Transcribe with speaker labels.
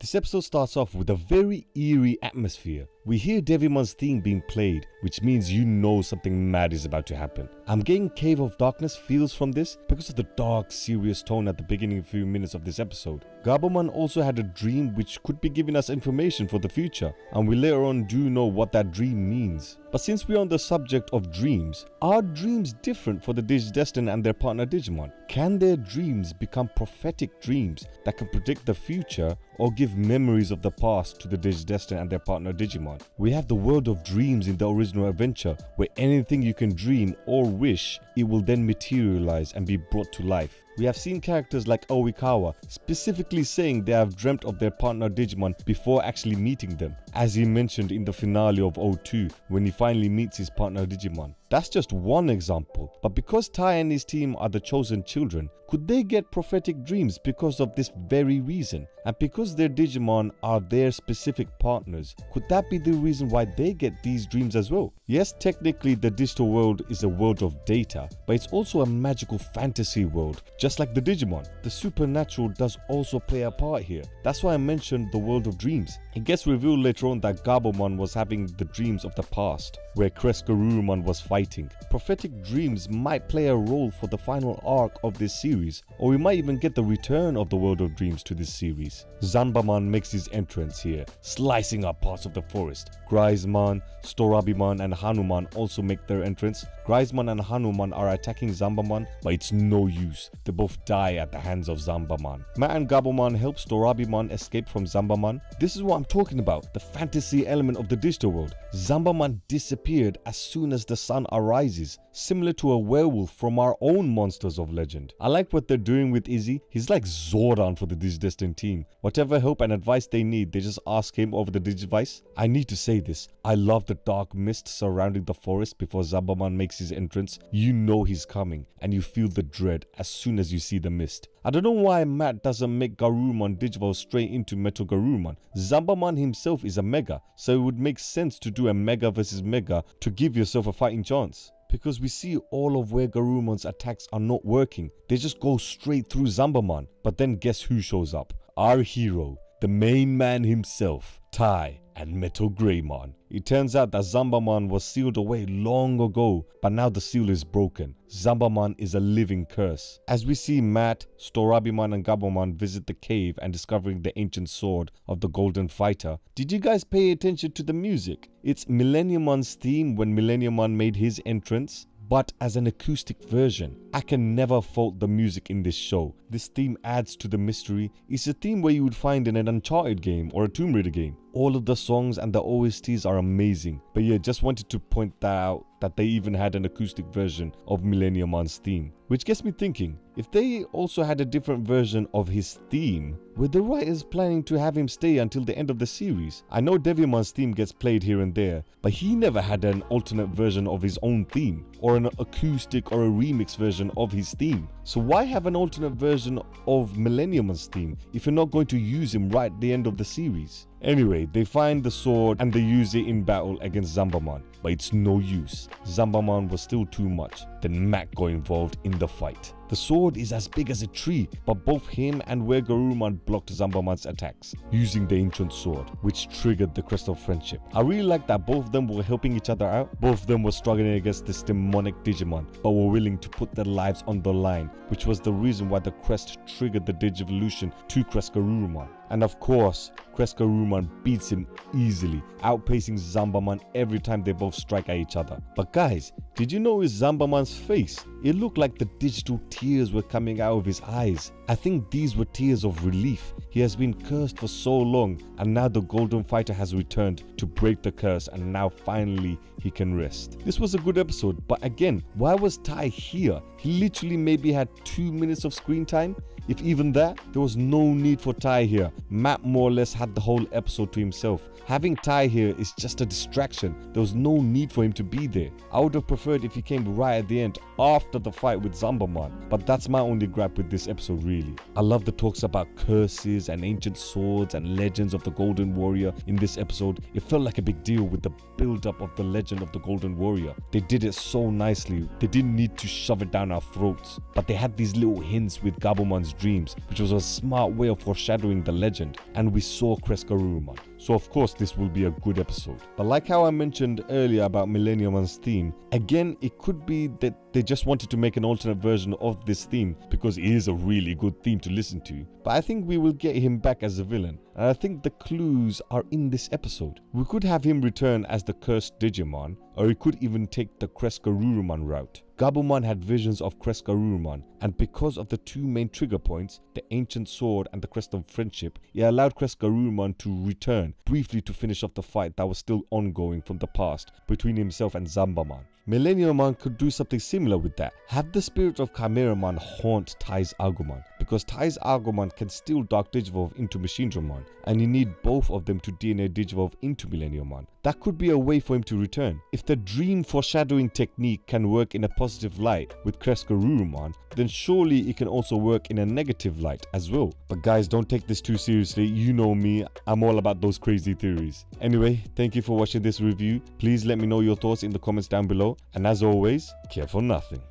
Speaker 1: This episode starts off with a very eerie atmosphere. We hear Digimon's theme being played, which means you know something mad is about to happen. I'm getting Cave of Darkness feels from this because of the dark, serious tone at the beginning few minutes of this episode. Garurumon also had a dream which could be giving us information for the future, and we later on do know what that dream means. But since we're on the subject of dreams, are dreams different for the Digidestined and their partner Digimon? Can their dreams become prophetic dreams that can predict the future or give memories of the past to the Digidestined and their partner Digimon? We have the world of dreams in the original adventure, where anything you can dream or wish, it will then materialize and be brought to life. We have seen characters like Oikawa specifically saying they have dreamt of their partner Digimon before actually meeting them, as he mentioned in the finale of O2 when he finally meets his partner Digimon. That's just one example, but because Tai and his team are the chosen children, could they get prophetic dreams because of this very reason? And because their Digimon are their specific partners, could that be the reason why they get these dreams as well? Yes, technically the digital world is a world of data, but it's also a magical fantasy world. Just like the Digimon, the supernatural does also play a part here. That's why I mentioned the world of dreams. It gets revealed later on that Garurumon was having the dreams of the past, where CresGarurumon was fighting. Prophetic dreams might play a role for the final arc of this series, or we might even get the return of the world of dreams to this series. Zanbamon makes his entrance here, slicing up parts of the forest. Greismon, Storabimon and Hanuman also make their entrance. Greismon and Hanuman are attacking Zanbamon, but it's no use. They both die at the hands of Zanbamon. Matt and Gabumon help Storabimon escape from Zanbamon. This is what I'm talking about, the fantasy element of the digital world. Zanbamon disappeared as soon as the sun arises, similar to a werewolf from our own monsters of legend. I like what they're doing with Izzy. He's like Zordon for the Digidestined team. Whatever help and advice they need, they just ask him over the Digivice. I need to say this, I love the dark mist surrounding the forest before Zanbamon makes his entrance. You know he's coming and you feel the dread as soon as you see the mist. I don't know why Matt doesn't make Garurumon digivolve straight into Metal Garurumon. Zanbamon himself is a Mega, so it would make sense to do a Mega versus Mega to give yourself a fighting chance. Because we see all of Weregarurumon's attacks are not working. They just go straight through Zanbamon. But then guess who shows up? Our hero, the main man himself, Tai and Metal Greymon. It turns out that Zanbamon was sealed away long ago, but now the seal is broken. Zanbamon is a living curse. As we see Matt, Storabimon and Gabumon visit the cave and discovering the ancient sword of the Golden Fighter, did you guys pay attention to the music? It's Millenniumon's theme when Millenniumon made his entrance, but as an acoustic version. I can never fault the music in this show. This theme adds to the mystery. It's a theme where you would find in an Uncharted game or a Tomb Raider game. All of the songs and the OSTs are amazing. But yeah, just wanted to point that out, that they even had an acoustic version of Millenniumon's theme. Which gets me thinking, if they also had a different version of his theme, were the writers planning to have him stay until the end of the series? I know Digimon's theme gets played here and there, but he never had an alternate version of his own theme, or an acoustic or a remix version of his theme. So why have an alternate version of Millenniumon's theme if you're not going to use him right at the end of the series? Anyway, they find the sword and they use it in battle against Zanbamon, but it's no use. Zanbamon was still too much. Then Matt got involved in the fight. The sword is as big as a tree, but both him and Weregarurumon blocked Zanbamon's attacks using the ancient sword, which triggered the crest of friendship. I really like that both of them were helping each other out. Both of them were struggling against this demonic Digimon, but were willing to put their lives on the line, which was the reason why the crest triggered the digivolution to CresGarurumon. And of course, CresGarurumon beats him easily, outpacing Zanbamon every time they both strike at each other. But guys, did you notice Zanbamon's face? It looked like the digital tears were coming out of his eyes. I think these were tears of relief. He has been cursed for so long, and now the Golden Fighter has returned to break the curse, and now finally he can rest. This was a good episode, but again, why was Tai here? He literally maybe had 2 minutes of screen time. If even that, there was no need for Tai here. Matt more or less had the whole episode to himself. Having Tai here is just a distraction. There was no need for him to be there. I would have preferred if he came right at the end after the fight with Zanbamon, but that's my only gripe with this episode really. I love the talks about curses and ancient swords and legends of the Golden Warrior in this episode. It felt like a big deal with the build-up of the legend of the Golden Warrior. They did it so nicely. They didn't need to shove it down our throats, but they had these little hints with Gabumon's dreams, which was a smart way of foreshadowing the legend, and we saw CresGarurumon. So of course this will be a good episode. But like how I mentioned earlier about Millenniumon's theme, again it could be that they just wanted to make an alternate version of this theme because it is a really good theme to listen to. But I think we will get him back as a villain, and I think the clues are in this episode. We could have him return as the cursed Digimon, or he could even take the CresGarurumon route. Gabumon had visions of CresGarurumon, and because of the two main trigger points, the ancient sword and the crest of friendship, it allowed CresGarurumon to return briefly to finish off the fight that was still ongoing from the past between himself and Zambamon. Millenniumon could do something similar with that. Have the spirit of Chimeramon haunt Tai's Agumon, because Tai's Agumon can still Dark Digivolve into Machinedramon, and you need both of them to DNA Digivolve into Millenniumon. That could be a way for him to return. If the dream foreshadowing technique can work in a positive light with CresGarurumon, then surely it can also work in a negative light as well. But guys, don't take this too seriously. You know me, I'm all about those crazy theories. Anyway, thank you for watching this review. Please let me know your thoughts in the comments down below. And as always, care for nothing.